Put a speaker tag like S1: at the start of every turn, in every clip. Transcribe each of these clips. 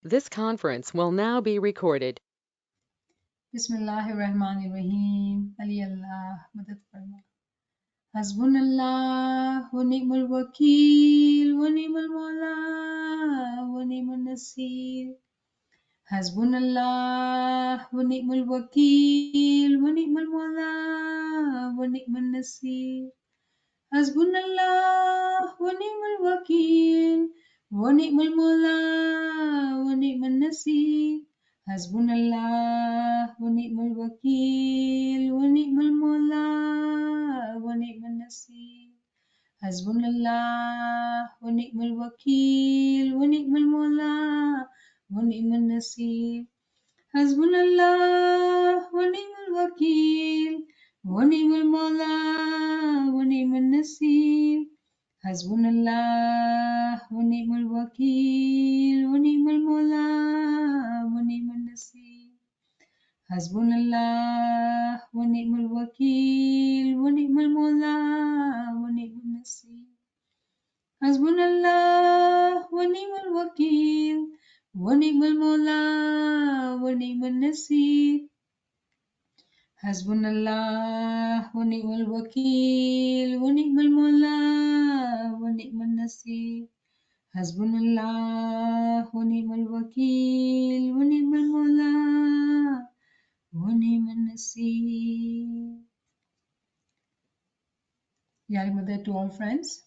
S1: This conference will now be recorded.
S2: Bismillahirrahmanirrahim. Ali Allah, madad farma. Hasbunallah wa ni'mal wakeel wa ni'mal mawla wa ni'mal nasir. Hasbunallah wa ni'mal wakeel wa ni'mal mawla wa ni'mal nasir. Hasbunallah wa ni'mal wakeel wa ni'mal mawla wa ni'mal nasir. Hasbunallah wa ni'mal wakeel wa ni'mal mawla wa ni'mal nasir. Hasbunallah wa ni'mal wakeel wa ni'mal mawla wa ni'mal nasir. Hasbunallah wa ni'mal wakeel wa ni'mal mawla wa ni'mal nasir. Hasbunallah wa ni'mal wakeel wa ni'mal mawla wa ni'mal nasir. Hasbunallah wa ni'mal wakeel wa ni'mal mawla wa ni'mal nasir. Hasbunallah wa ni'mal wakeel wa ni'mal mawla wa ni'mal nasir. Hasbunallah wa ni'mal wakeel wa ni'mal mawla wa ni'mal nasir. Hasbunallah wa ni'mal wakeel wa ni'mal mawla wa ni'mal nasir. Yari Mother to all friends.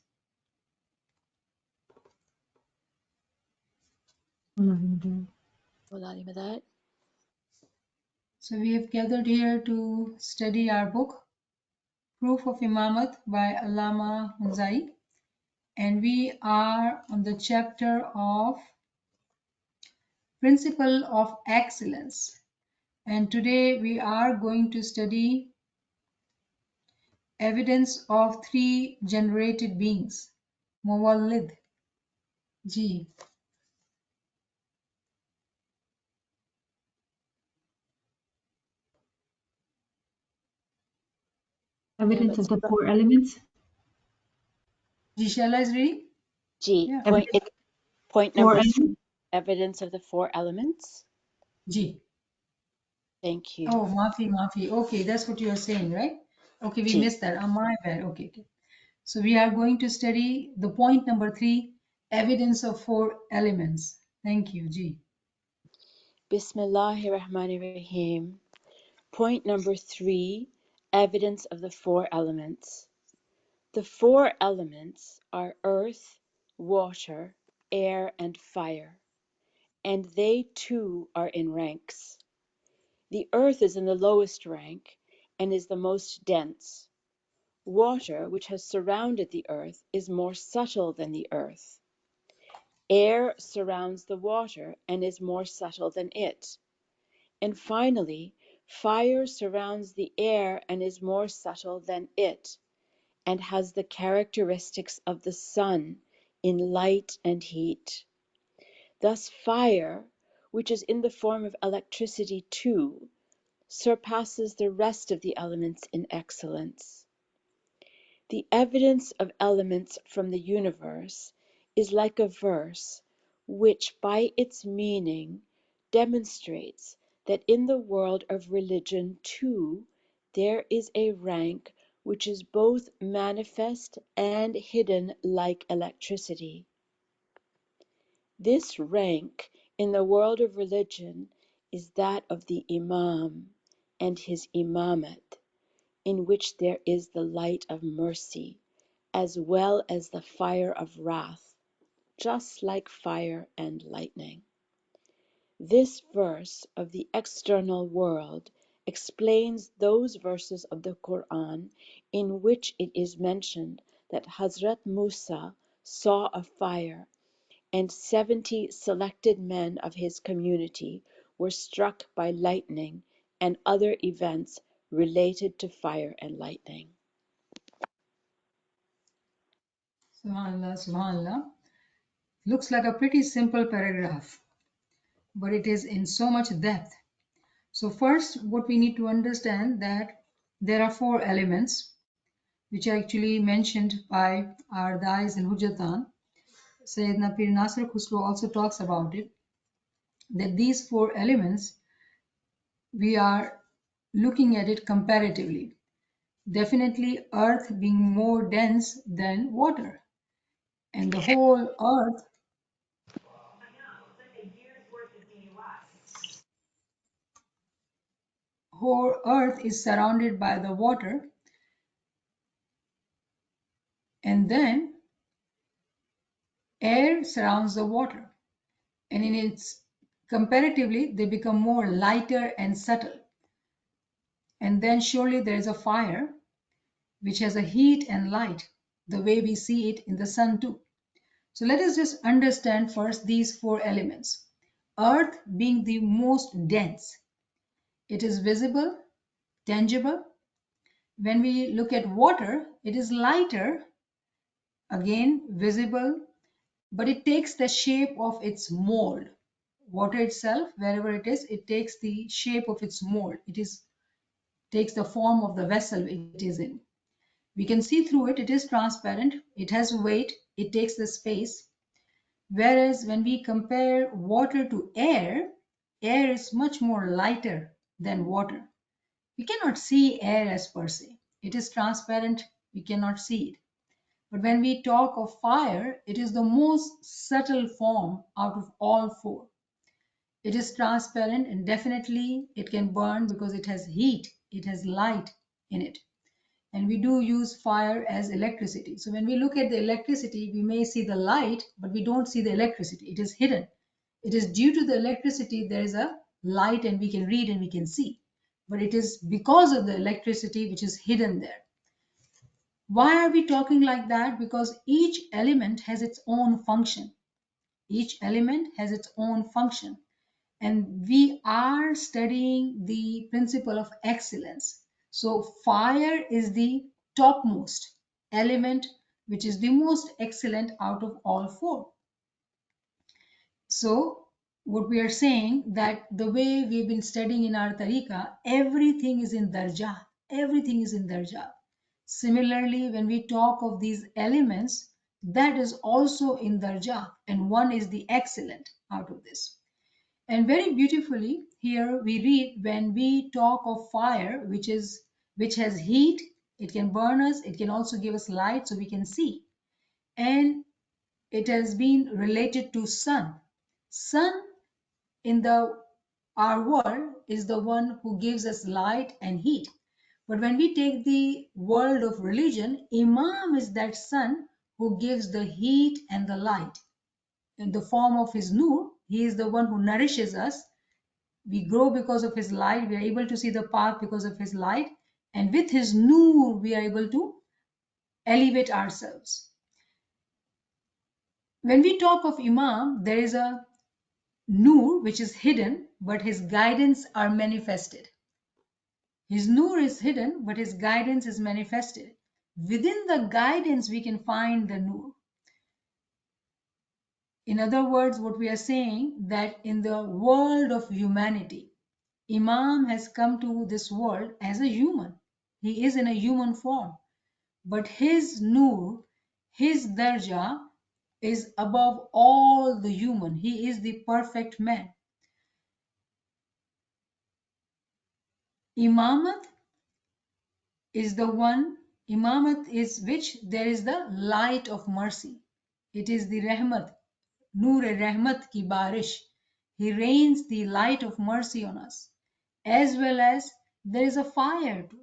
S2: So we have gathered here to study our book, Proof of Imamat by Allama Munzai. And we are on the chapter of Principle of Excellence. And today we are going to study evidence of three generated beings. Mawallid. Ji.
S3: Evidence of the four elements.
S2: Ji, Shala is reading?
S4: G.
S2: Yeah.
S4: Point number 3. Evidence of the four elements.
S2: Ji.
S4: Thank you.
S2: Oh, Mafi. Okay, that's what you are saying, right? Okay, we
S4: Ji.
S2: missed that. My bad. Okay. So we are going to study the point number 3, evidence of four elements. Thank you, Ji.
S4: Bismillahirrahmanirrahim. Point number 3. Evidence of the four elements. The four elements are earth, water, air, and fire, and they too are in ranks. The earth is in the lowest rank and is the most dense. Water, which has surrounded the earth, is more subtle than the earth. Air surrounds the water and is more subtle than it. And finally, fire surrounds the air and is more subtle than it, and has the characteristics of the sun in light and heat. Thus fire, which is in the form of electricity too, surpasses the rest of the elements in excellence. The evidence of elements from the universe is like a verse which by its meaning demonstrates that in the world of religion too there is a rank which is both manifest and hidden like electricity. This rank in the world of religion is that of the Imam and his Imamat, in which there is the light of mercy, as well as the fire of wrath, just like fire and lightning. This verse of the external world explains those verses of the Quran in which it is mentioned that Hazrat Musa saw a fire, and 70 selected men of his community were struck by lightning and other events related to fire and lightning.
S2: Subhanallah, Subhanallah. Looks like a pretty simple paragraph, but it is in so much depth. So first, what we need to understand that there are four elements which are actually mentioned by our Dais and Hujjatan. Sayyidina Pir Nasir Khusro also talks about it. that these four elements, we are looking at it comparatively. Definitely earth being more dense than water, and the whole earth is surrounded by the water, and then air surrounds the water, and in its comparatively they become more lighter and subtle. And then surely there is a fire which has a heat and light, the way we see it in the sun too. So let us just understand first these four elements. Earth being the most dense, it is visible, tangible. When we look at water, it is lighter, again visible, but it takes the shape of its mold. Water itself, wherever it is, it takes the shape of its mold. Takes the form of the vessel it is in. We can see through it, it is transparent, it has weight, it takes the space. Whereas when we compare water to air, air is much more lighter than water. We cannot see air as per se. It is transparent, we cannot see it. But when we talk of fire, it is the most subtle form out of all four. It is transparent and definitely it can burn because it has heat, it has light in it. And we do use fire as electricity. So when we look at the electricity, we may see the light, but we don't see the electricity. It is hidden. It is due to the electricity there is a light and we can read and we can see. But it is because of the electricity which is hidden there. Why are we talking like that? Because each element has its own function. Each element has its own function. And we are studying the principle of excellence. So fire is the topmost element, which is the most excellent out of all four. So what we are saying that the way we've been studying in our tariqa, everything is in darja. Everything is in darja. Similarly, when we talk of these elements, that is also in darja, and one is the excellent out of this. And very beautifully here we read when we talk of fire, which has heat, it can burn us, it can also give us light so we can see. And it has been related to sun. Sun in our world is the one who gives us light and heat. But when we take the world of religion, Imam is that sun who gives the heat and the light. In the form of his nur, he is the one who nourishes us. We grow because of his light. We are able to see the path because of his light. And with his nur, we are able to elevate ourselves. When we talk of Imam, there is a nur which is hidden, but his guidance are manifested. His nur is hidden, but his guidance is manifested. Within the guidance, we can find the nur. In other words, what we are saying that in the world of humanity, Imam has come to this world as a human. He is in a human form. But his nur, his darja is above all the human. He is the perfect man. Imamat is the one, Imamat is which there is the light of mercy. It is the Rahmat, Nur-e-Rahmat ki barish. He rains the light of mercy on us. As well as there is a fire too.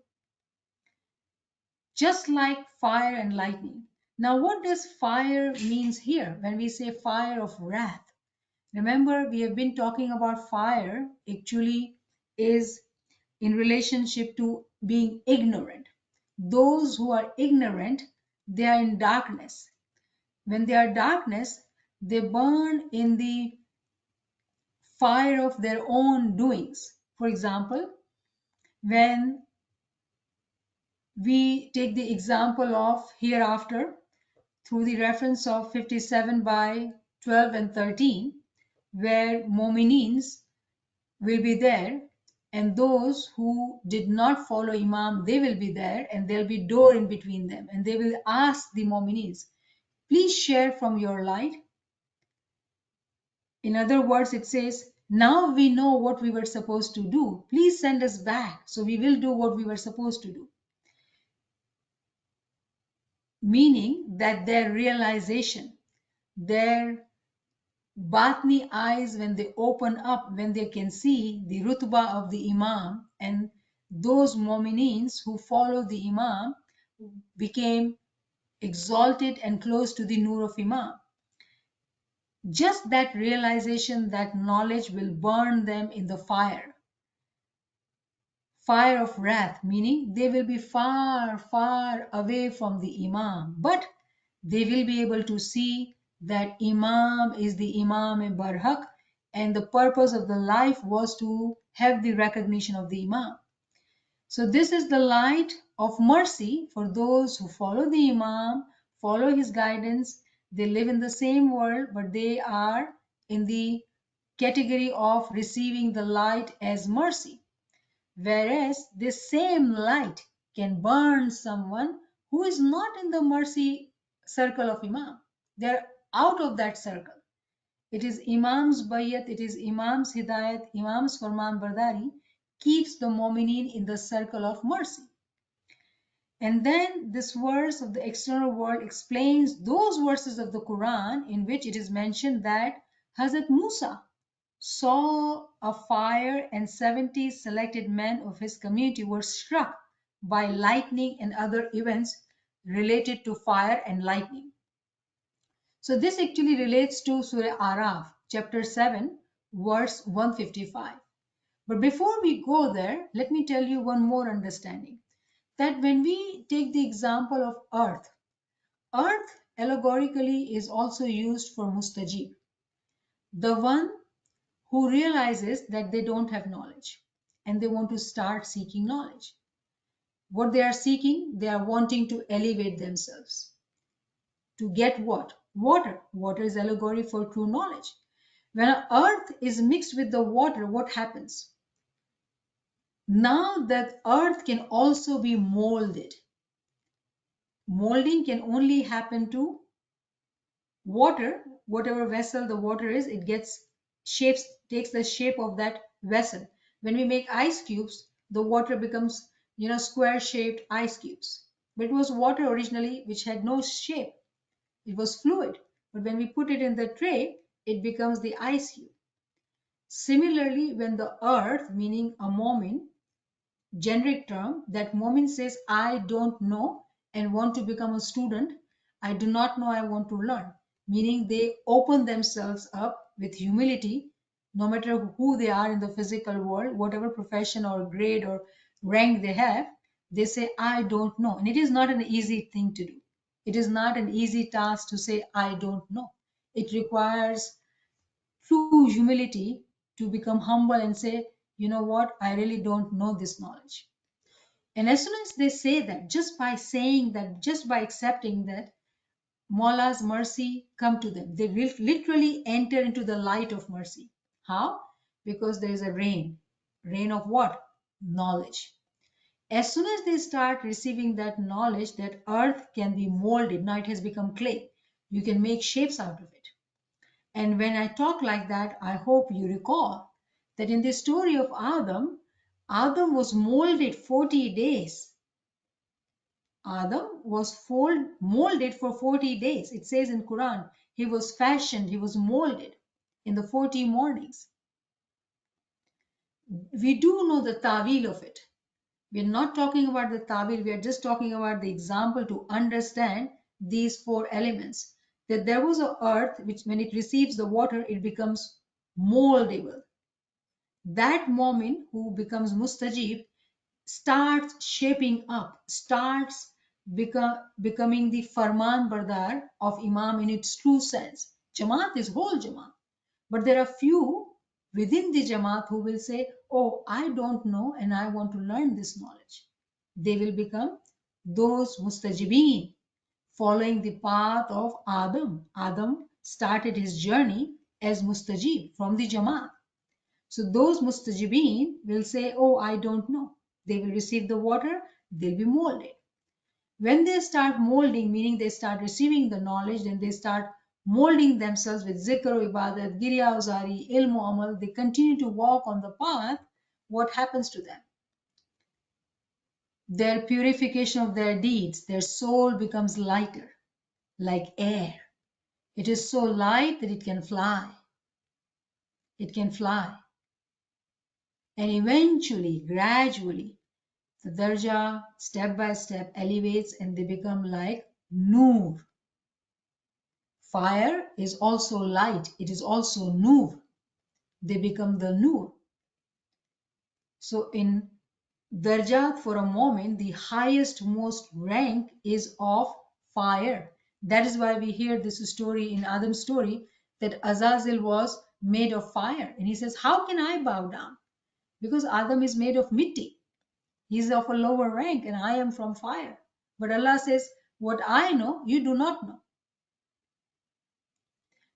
S2: Just like fire and lightning. Now what does fire means here when we say fire of wrath? Remember, we have been talking about fire actually is in relationship to being ignorant. Those who are ignorant, they are in darkness. When they are darkness, they burn in the fire of their own doings. For example, when we take the example of hereafter through the reference of 57 by 12 and 13, where Mominins will be there, and those who did not follow Imam, they will be there, and there'll be door in between them, and they will ask the Mominins, please share from your light. In other words, it says, Now we know what we were supposed to do. Please send us back so we will do what we were supposed to do. Meaning that their realization, their Batni eyes, when they open up, when they can see the rutba of the Imam, and those mu'minins who follow the Imam became exalted and close to the nur of Imam. Just that realization, that knowledge will burn them in the fire of wrath, meaning they will be far, far away from the Imam, but they will be able to see that Imam is the Imam Barhaq, and the purpose of the life was to have the recognition of the Imam. So this is the light of mercy for those who follow the Imam, follow his guidance. They live in the same world, but they are in the category of receiving the light as mercy. Whereas this same light can burn someone who is not in the mercy circle of Imam. They're out of that circle. It is Imam's bayat, it is Imam's hidayat, Imam's farman bardari keeps the mu'minin in the circle of mercy. And then this verse of the external world explains those verses of the Quran in which it is mentioned that Hazrat Musa saw a fire and 70 selected men of his community were struck by lightning and other events related to fire and lightning. So this actually relates to Surah Araf, chapter 7, verse 155. But before we go there, let me tell you one more understanding. That when we take the example of earth, earth allegorically is also used for mustajib, the one who realizes that they don't have knowledge and they want to start seeking knowledge. What they are seeking, they are wanting to elevate themselves. To get what? Water. Water is allegory for true knowledge. When earth is mixed with the water, what happens? Now that earth can also be molded. Molding can only happen to water. Whatever vessel the water is, it takes the shape of that vessel. When we make ice cubes, the water becomes, square shaped ice cubes. But it was water originally which had no shape. It was fluid. But when we put it in the tray, it becomes the ice cube. Similarly, when the earth, meaning a moment, generic term, that moment says, I don't know and want to become a student. I do not know, I want to learn. Meaning they open themselves up with humility, no matter who they are in the physical world, whatever profession or grade or rank they have, they say, I don't know. And it is not an easy thing to do. It is not an easy task to say, I don't know. It requires true humility to become humble and say, you know what, I really don't know this knowledge. And as soon as they say that, just by saying that, just by accepting that, Maula's mercy come to them. They will literally enter into the light of mercy. How? Because there is a rain. Rain of what? Knowledge. As soon as they start receiving that knowledge that earth can be molded, now it has become clay. You can make shapes out of it. And when I talk like that, I hope you recall that in the story of Adam, Adam was molded 40 days. Adam was molded for 40 days. It says in Quran, he was fashioned, he was molded in the 40 mornings. We do know the ta'wil of it. We're not talking about the ta'wil, we are just talking about the example to understand these four elements. That there was an earth which when it receives the water, it becomes moldable. That moment who becomes mustajib starts shaping up, starts becoming the farman bardar of Imam in its true sense. Jamaat is whole Jamaat. But there are few within the Jamaat who will say, oh, I don't know and I want to learn this knowledge. They will become those mustajibeen following the path of Adam. Adam started his journey as mustajib from the Jamaat. So those mustajibeen will say, oh, I don't know. They will receive the water, they'll be molded. When they start molding, meaning they start receiving the knowledge, then they start molding themselves with zikr, ibadat, girya, uzari, ilm, amal. They continue to walk on the path. What happens to them? Their purification of their deeds, their soul becomes lighter, like air. It is so light that it can fly. It can fly. And eventually, gradually, the darja, step by step, elevates and they become like noor. Fire is also light. It is also noor. They become the noor. So in darjat, for a moment, the highest most rank is of fire. That is why we hear this story in Adam's story that Azazel was made of fire. And he says, how can I bow down? Because Adam is made of mitti. He's of a lower rank and I am from fire. But Allah says, what I know, you do not know.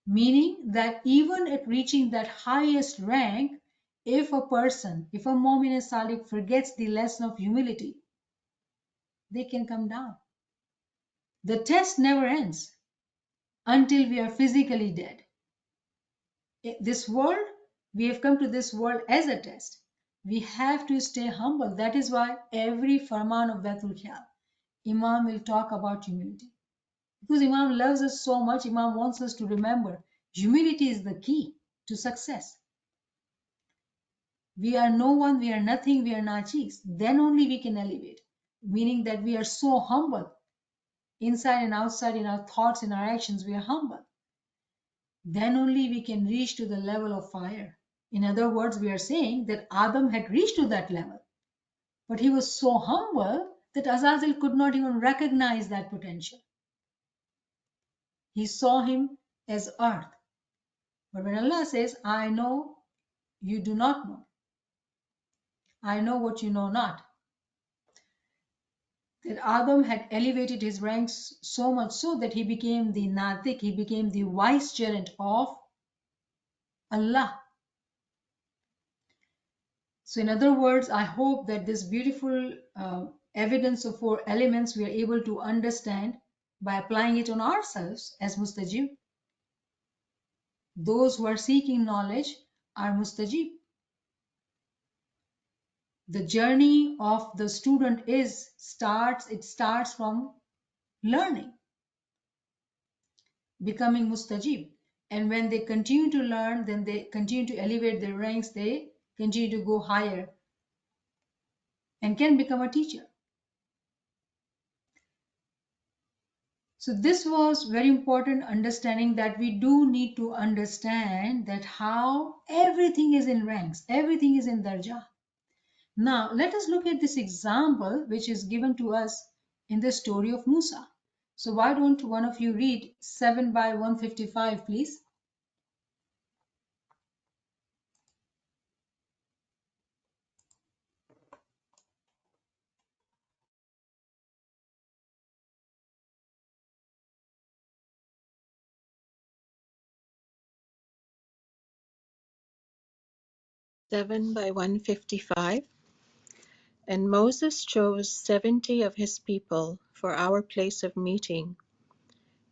S2: Meaning that even at reaching that highest rank, if a person, if a Mu'min and Sadiq forgets the lesson of humility, they can come down. The test never ends until we are physically dead. This world, we have come to this world as a test. We have to stay humble. That is why every farman of Baitul Khiyal, Imam will talk about humility. Because Imam loves us so much, Imam wants us to remember humility is the key to success. We are no one, we are nothing, we are nachis. Then only we can elevate. Meaning that we are so humble. Inside and outside, in our thoughts, in our actions, we are humble. Then only we can reach to the level of fire. In other words, we are saying that Adam had reached to that level. But he was so humble that Azazel could not even recognize that potential. He saw him as earth. But when Allah says, I know you do not know, I know what you know not, that Adam had elevated his ranks so much so that he became the Natik, he became the vicegerent of Allah. So in other words, I hope that this beautiful evidence of four elements we are able to understand by applying it on ourselves as mustajib. Those who are seeking knowledge are mustajib. The journey of the student starts from learning, becoming mustajib. And when they continue to learn, then they continue to elevate their ranks, they continue to go higher and can become a teacher. So this was very important understanding that we do need to understand that how everything is in ranks, everything is in darja. Now let us look at this example which is given to us in the story of Musa. So why don't one of you read 7 by 155, please?
S5: Seven by 155. And Moses chose 70 of his people for our place of meeting.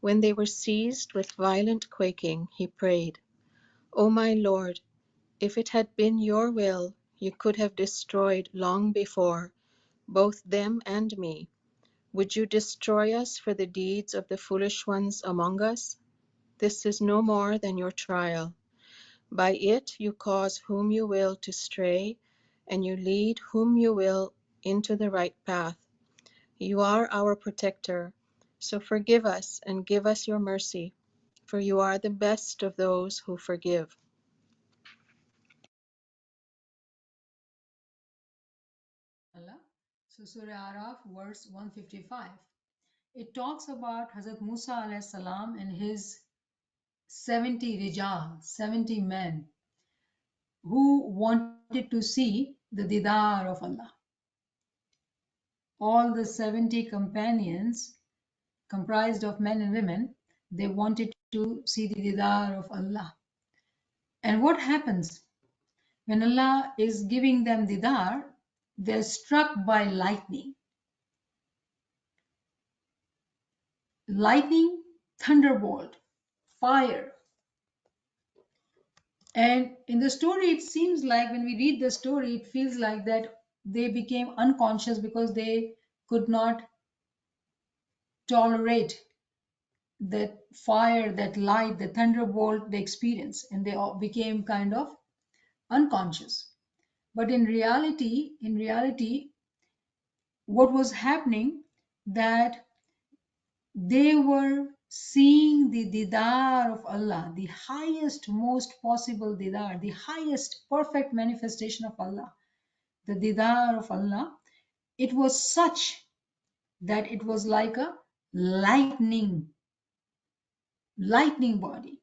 S5: When they were seized with violent quaking, he prayed, O my Lord, if it had been your will, you could have destroyed long before both them and me. Would you destroy us for the deeds of the foolish ones among us? This is no more than your trial. By it you cause whom you will to stray, and you lead whom you will into the right path. You are our protector, so forgive us and give us your mercy, for you are the best of those who forgive.
S2: Allah. So Surah Araf, verse 155. It talks about Hazrat Musa alayhi salam and his 70 rijal, 70 men who wanted to see the didar of Allah. All the 70 companions, comprised of men and women, they wanted to see the didar of Allah. And what happens? When Allah is giving them didar, they're struck by lightning. Lightning, thunderbolt. fire. And in the story, it seems like when we read the story, it feels like that they became unconscious because they could not tolerate that fire, that light, the thunderbolt they experienced, and they all became kind of unconscious. But in reality, what was happening, that they were seeing the didar of Allah, the highest, most possible didar, the highest perfect manifestation of Allah, the didar of Allah. It was such that it was like a lightning body,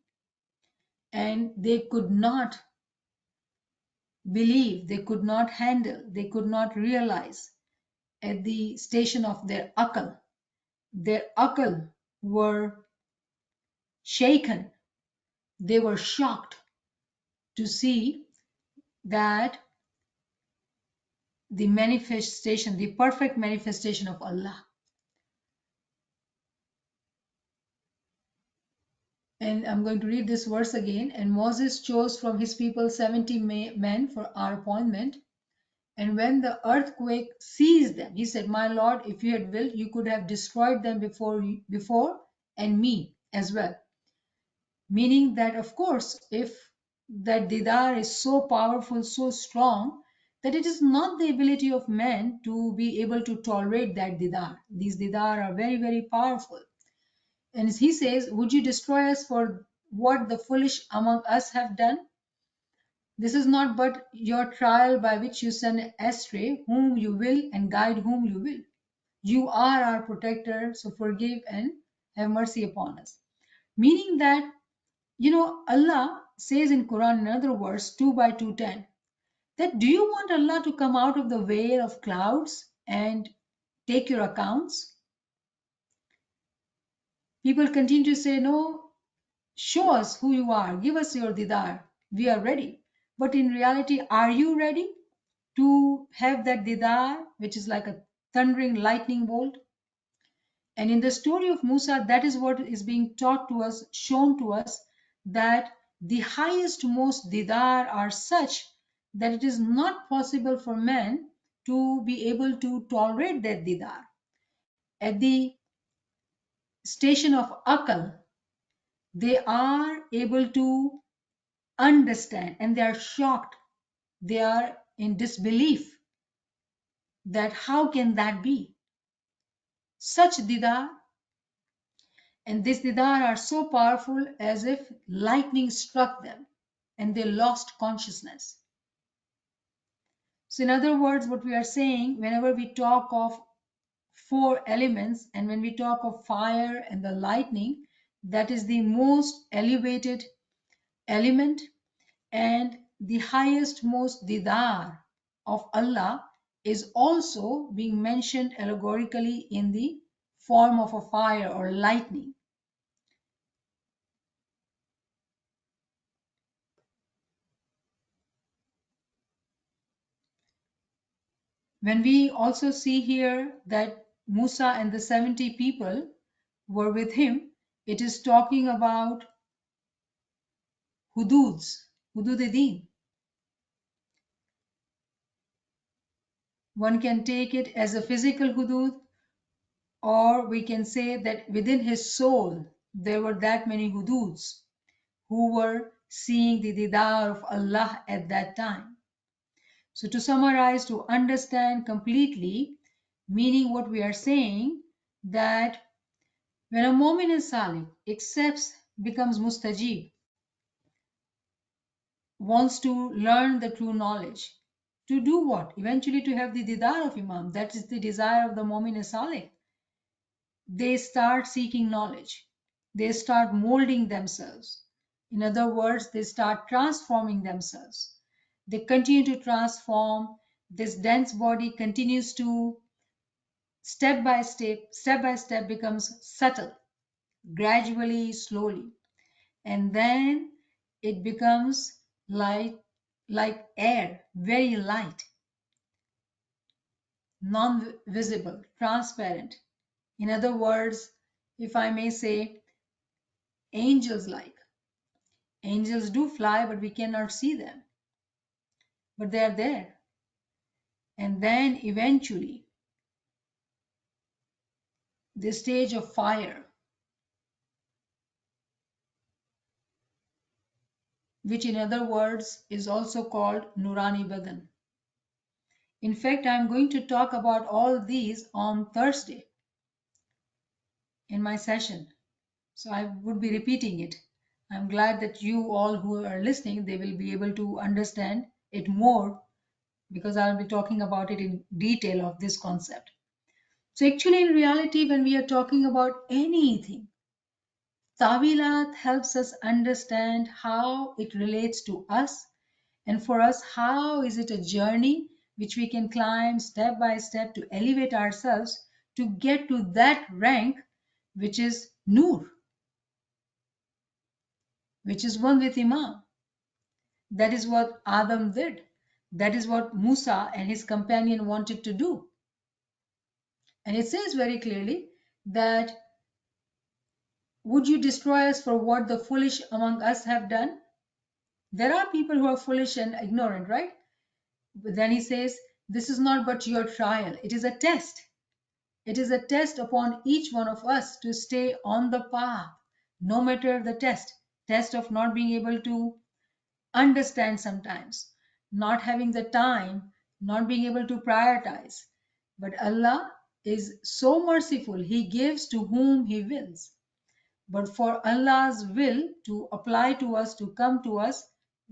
S2: and they could not believe, they could not handle, they could not realize. At the station of their akal were shaken. They were shocked to see that the manifestation, the perfect manifestation of Allah. And I'm going to read this verse again. And Moses chose from his people 70 men for our appointment. And when the earthquake seized them, he said, "My Lord, if you had willed, you could have destroyed them before and me as well." Meaning that, of course, if that didar is so powerful, so strong, that it is not the ability of man to be able to tolerate that didar. These didar are very, very powerful. And he says, "Would you destroy us for what the foolish among us have done? This is not but your trial by which you send astray whom you will and guide whom you will. You are our protector, so forgive and have mercy upon us." Meaning that, Allah says in Quran, another verse, 2 by 210, that do you want Allah to come out of the veil of clouds and take your accounts? People continue to say, "No, show us who you are, give us your didar, we are ready." But in reality, are you ready to have that didar, which is like a thundering lightning bolt? And in the story of Musa, that is what is being taught to us, shown to us, that the highest, most didar are such that it is not possible for man to be able to tolerate that didar. At the station of akal, they are able to understand, and they are shocked. They are in disbelief that how can that be? Such didar, and this didar are so powerful as if lightning struck them and they lost consciousness. So in other words, what we are saying, whenever we talk of four elements and when we talk of fire and the lightning, that is the most elevated element and the highest, most didar of Allah is also being mentioned allegorically in the form of a fire or lightning. When we also see here that Musa and the 70 people were with him, it is talking about hududs, hudud-e-din. One can take it as a physical hudud, or we can say that within his soul there were that many hududs who were seeing the didar of Allah at that time. So to summarize, to understand completely, meaning what we are saying, that when a mu'min and salih accepts, becomes mustajib, wants to learn the true knowledge, to do what? Eventually to have the didar of Imam. That is the desire of the mu'min and salih. They start seeking knowledge. They start molding themselves. In other words, they start transforming themselves. They continue to transform. This dense body continues to step by step becomes subtle, gradually, slowly. And then it becomes light, like air, very light, non-visible, transparent. In other words, if I may say, angels like. Angels do fly, but we cannot see them, but they are there. And then eventually, the stage of fire, which in other words is also called Nurani Badan. In fact, I'm going to talk about all these on Thursday in my session. So I would be repeating it. I'm glad that you all who are listening, they will be able to understand it more because I'll be talking about it in detail of this concept. So actually in reality, when we are talking about anything, Tawilat helps us understand how it relates to us, and for us, how is it a journey which we can climb step by step to elevate ourselves to get to that rank which is Nur, which is one with Imam. That is what Adam did. That is what Musa and his companion wanted to do. And it says very clearly that would you destroy us for what the foolish among us have done? There are people who are foolish and ignorant, right? But then he says, this is not but your trial. It is a test. It is a test upon each one of us to stay on the path, no matter the test of not being able to understand sometimes, not having the time, not being able to prioritize. But Allah is so merciful, He gives to whom He wills. But for Allah's will to apply to us, to come to us,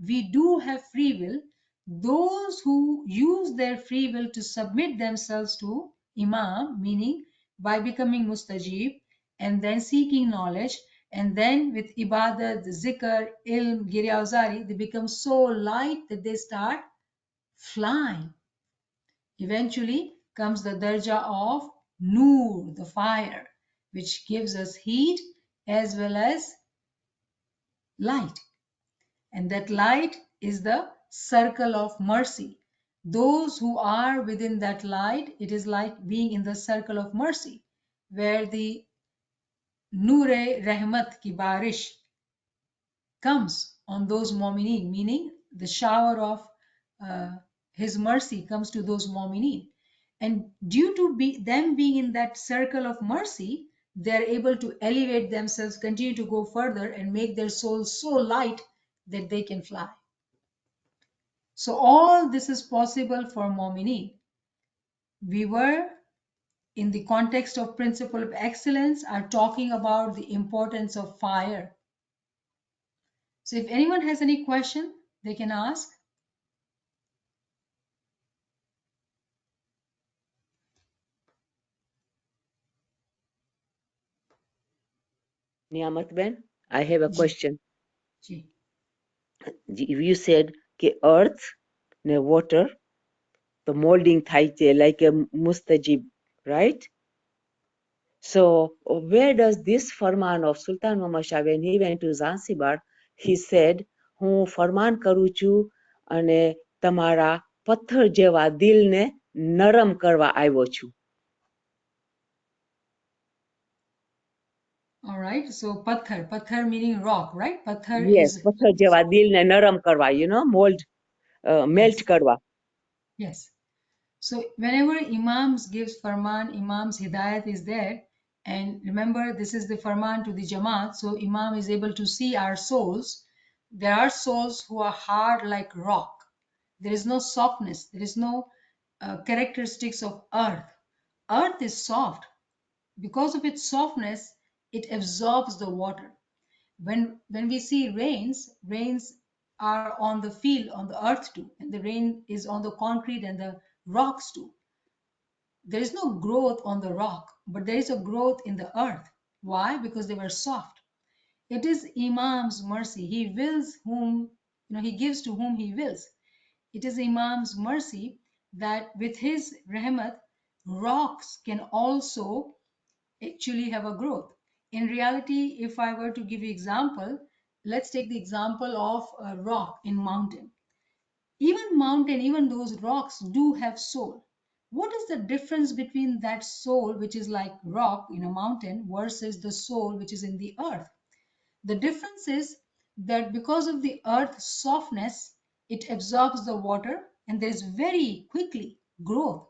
S2: we do have free will. Those who use their free will to submit themselves to Imam, meaning by becoming mustajib and then seeking knowledge, and then with ibadat, zikr, ilm, giriyauzari, they become so light that they start flying. Eventually comes the darja of Nur, the fire, which gives us heat as well as light. And that light is the circle of mercy. Those who are within that light, it is like being in the circle of mercy, where the Noor-e Rahmat ki barish comes on those mu'mineen, meaning the shower of His mercy comes to those mu'mineen. And due to them being in that circle of mercy, they're able to elevate themselves, continue to go further, and make their souls so light that they can fly. So all this is possible for mu'mineen. We were, in the context of principle of excellence, are talking about the importance of fire. So if anyone has any question, they can ask.
S6: Niamat Ben, I have a
S2: Ji,
S6: question.
S2: ji.
S6: You said कि earth ne water the molding થાય છે like a mustajib, right? So where does this farman of Sultan Muhammad Shah, when he went to Zanzibar, he said, હું ફરમાન કરું છું અને તમારા પથ્થર જેવા દિલને નરમ કરવા આવ્યો છું.
S2: All right. So pathar meaning rock, right? Pathar
S6: Yes,
S2: is
S6: પથ્થર જેવા દિલને નરમ કરવા, you know, mold, melt
S2: yes,
S6: કરવા.
S2: yes. So whenever Imams gives farman, Imam's hidayat is there. And remember, this is the farman to the Jamaat. So Imam is able to see our souls. There are souls who are hard like rock. There is no softness. There is no characteristics of earth. Earth is soft. Because of its softness, it absorbs the water. When we see rains are on the field, on the earth too, and the rain is on the concrete and the rocks too. There is no growth on the rock, but there is a growth in the earth. Why? Because they were soft. It is Imam's mercy. He wills whom, he gives to whom he wills. It is Imam's mercy that with his rahmat, rocks can also actually have a growth. In reality, if I were to give you example, let's take the example of a rock in mountain. Even those rocks do have soul. What is the difference between that soul, which is like rock in a mountain, versus the soul which is in the earth? The difference is that because of the earth's softness, it absorbs the water and there is very quickly growth.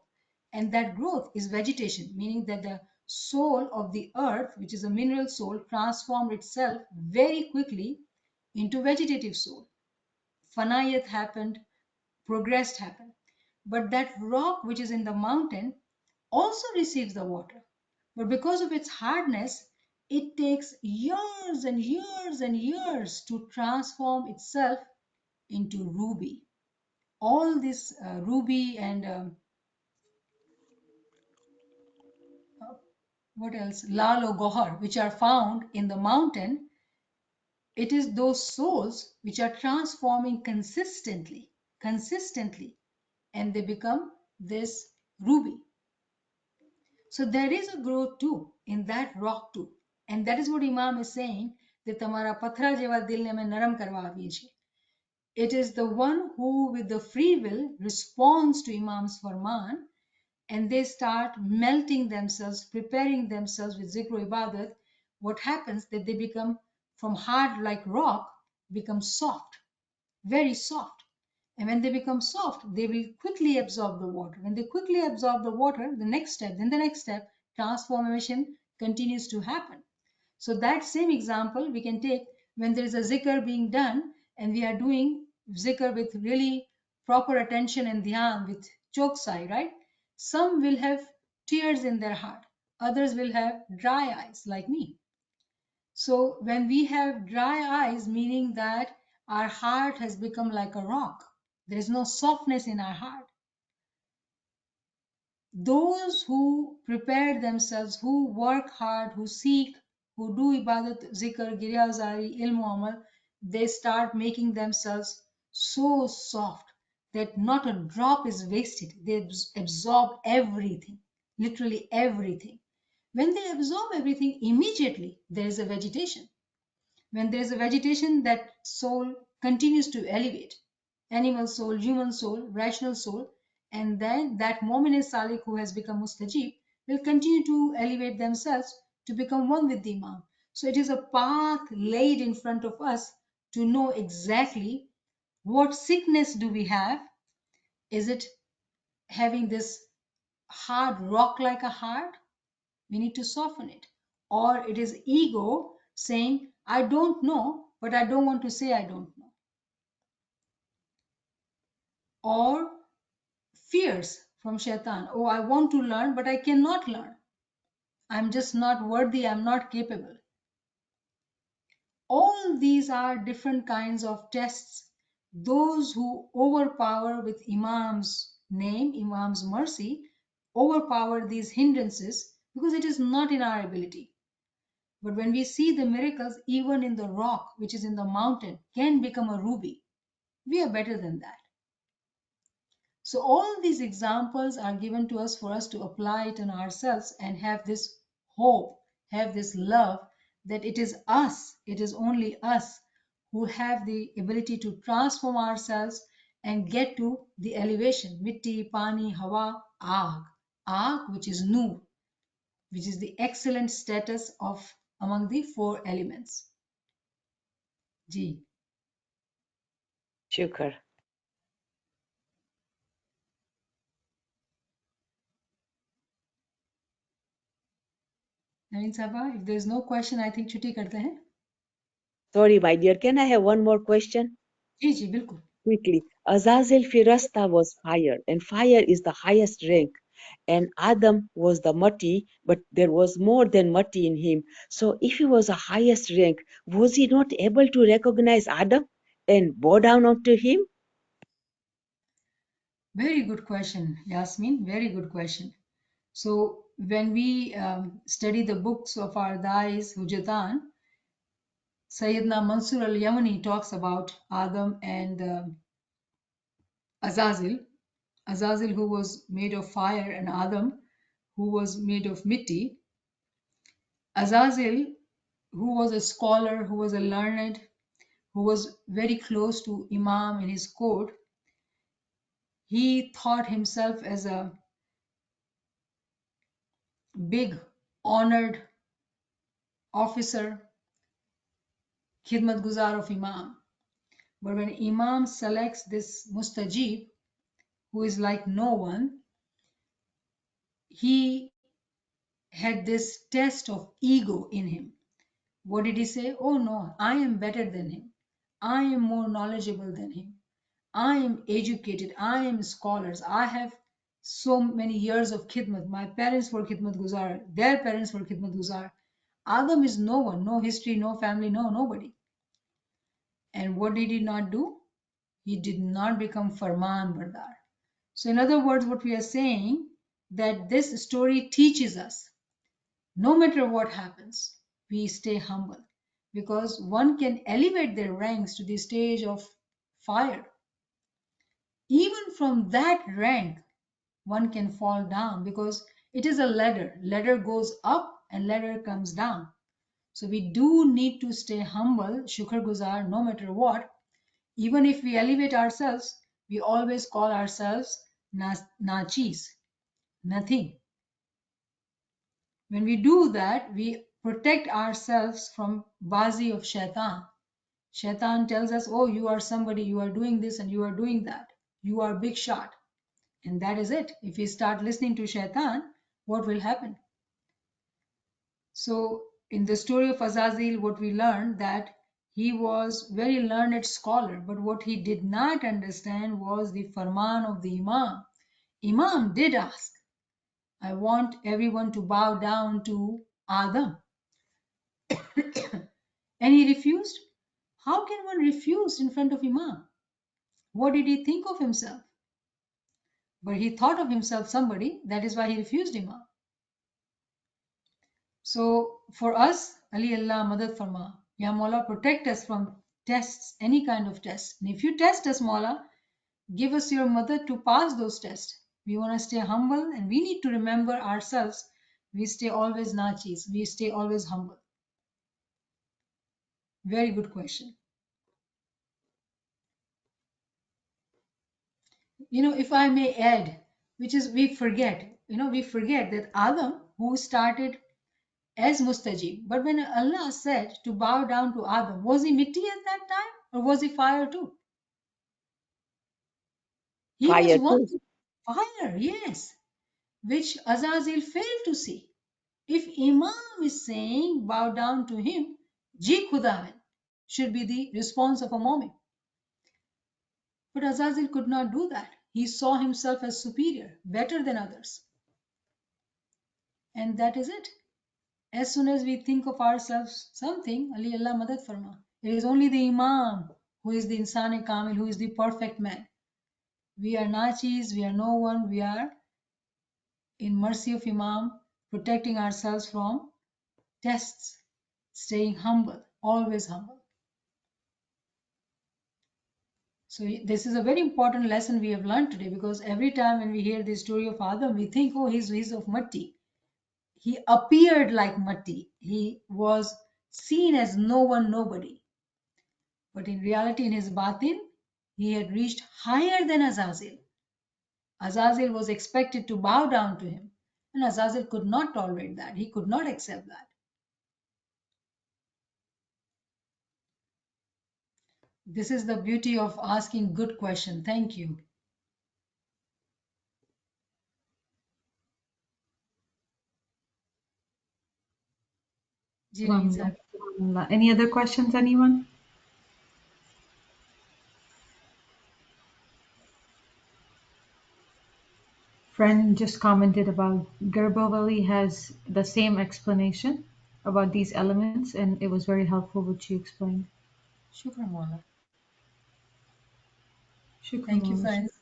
S2: And that growth is vegetation, meaning that the soul of the earth, which is a mineral soul, transformed itself very quickly into vegetative soul. Fanayat happened, progressed happened. But that rock which is in the mountain also receives the water. But because of its hardness, it takes years and years and years to transform itself into ruby. All this ruby and what else? Lal or Gohar, which are found in the mountain, it is those souls which are transforming consistently, and they become this ruby. So there is a growth too in that rock too. And that is what Imam is saying, that tamara pathra jeva dil ne main naram karwa aviye છે. It is the one who with the free will responds to Imam's farman, and they start melting themselves, preparing themselves with zikr ibadat. What happens that they become from hard like rock, become soft, very soft. And when they become soft, they will quickly absorb the water. When they quickly absorb the water, the next step, then the next step, transformation continues to happen. So that same example we can take when there is a zikr being done and we are doing zikr with really proper attention and dhyan with choksai, right? Some will have tears in their heart. Others will have dry eyes like me. So when we have dry eyes, meaning that our heart has become like a rock, there is no softness in our heart. Those who prepare themselves, who work hard, who seek, who do ibadat, zikr, giryazari, ilmu amal, they start making themselves so soft that not a drop is wasted. They absorb everything, literally everything. When they absorb everything, immediately there is a vegetation. When there is a vegetation, that soul continues to elevate. Animal soul, human soul, rational soul, and then that Mu'min Salik who has become Mustajib will continue to elevate themselves to become one with the Imam. So it is a path laid in front of us to know exactly what sickness do we have. Is it having this hard rock like a heart? We need to soften it. Or it is ego saying, I don't know, but I don't want to say I don't know. Or fears from shaitan. Oh, I want to learn, but I cannot learn. I'm just not worthy, I'm not capable. All these are different kinds of tests. Those who overpower with Imam's name, Imam's mercy, overpower these hindrances because it is not in our ability. But when we see the miracles, even in the rock, which is in the mountain, can become a ruby, we are better than that. So all these examples are given to us for us to apply it on ourselves and have this hope, have this love that it is us, it is only us who have the ability to transform ourselves and get to the elevation. Mitti, pani, hawa, aag. Aag, which is nur, which is the excellent status of among the four elements. Ji.
S6: Shukr.
S2: Naveen Sabha, if there is no question, I think छुट्टी करते हैं.
S6: Sorry, my dear. Can I have one more question?
S2: जी जी बिल्कुल.
S6: Quickly. Azazel Firasta was fire, and fire is the highest rank. And Adam was the mati, but there was more than mati in him. So if he was the highest rank, was he not able to recognize Adam and bow down unto him?
S2: Very good question, Yasmin. Very good question. So when we study the books of our dais, Hujatan, Sayyidina Mansur al-Yamani talks about Adam and Azazil. Azazil who was made of fire and Adam who was made of mitti. Azazil who was a scholar, who was a learned, who was very close to Imam in his court, he thought himself as a big honored officer khidmat guzar of Imam. But when Imam selects this mustajib, who is like no one, he had this test of ego in him. What did he say? Oh no, I am better than him. I am more knowledgeable than him. I am educated. I am scholars. I have so many years of khidmat. My parents were khidmat guzar. Their parents were khidmat guzar. Adam is no one, no history, no family, no nobody. And what did he not do? He did not become Farman Bardar. So in other words, what we are saying that this story teaches us, no matter what happens, we stay humble, because one can elevate their ranks to the stage of fire. Even from that rank, one can fall down, because it is a ladder. Ladder goes up and ladder comes down. So we do need to stay humble, shukr guzar, no matter what. Even if we elevate ourselves, we always call ourselves nachis, nothing. When we do that, we protect ourselves from bazi of shaitan. Shaitan tells us, oh, you are somebody, you are doing this and you are doing that. You are big shot. And that is it. If we start listening to shaitan, what will happen? So in the story of Azazil, what we learned that he was very learned scholar, but what he did not understand was the farman of the Imam. Imam did ask, I want everyone to bow down to Adam. And he refused. How can one refuse in front of Imam? What did he think of himself? But he thought of himself somebody, that is why he refused Imam. So for us, Ali Allah Madad Farma, Ya Mawla, protect us from tests, any kind of test. And if you test us, Mawla, give us your mother to pass those tests. We want to stay humble, and we need to remember ourselves. We stay always nachis. We stay always humble. Very good question. If I may add, which is we forget that Adam, who started as mustajib, but when Allah said to bow down to Adam, was he mitti at that time or was he fire too? He was
S6: Fire
S2: one
S6: too.
S2: fire, yes, which Azazil failed to see. If Imam is saying bow down to him, Ji Khudaven should be the response of a moment. But Azazil could not do that. He saw himself as superior, better than others. And that is it. As soon as we think of ourselves something, Ali Allah Madad Farma, it is only the Imam who is the Insan Kamil, who is the perfect man. We are nachis, we are no one, we are in mercy of Imam, protecting ourselves from tests, staying humble, always humble. So this is a very important lesson we have learned today, because every time when we hear the story of Adam, we think, oh, he's of matti. He appeared like matti. He was seen as no one, nobody. But in reality, in his batin, he had reached higher than Azazil. Azazil was expected to bow down to him, and Azazil could not tolerate that. He could not accept that. This is the beauty of asking good question. Thank you. Ji Raees,
S3: Subhanallah. Any other questions, anyone? Friend just commented about Garbavali has the same explanation about these elements, and it was very helpful what you explained.
S2: Shukran, Mawla.
S3: Shukran,
S2: Thank you,
S3: Mawla.
S2: friends.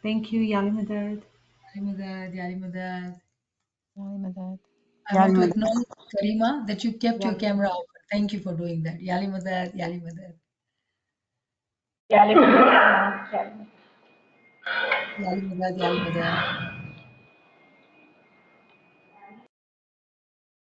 S3: Thank you, Yali Madad.
S2: Yali Madad, Yali Madad.
S5: Yali Madad.
S2: I want to acknowledge, Karima, that you kept your camera open. Thank you for doing that. Yali Madad, Yali Madad.
S7: Yali Madad.
S2: Yali Madad, Yali Madad.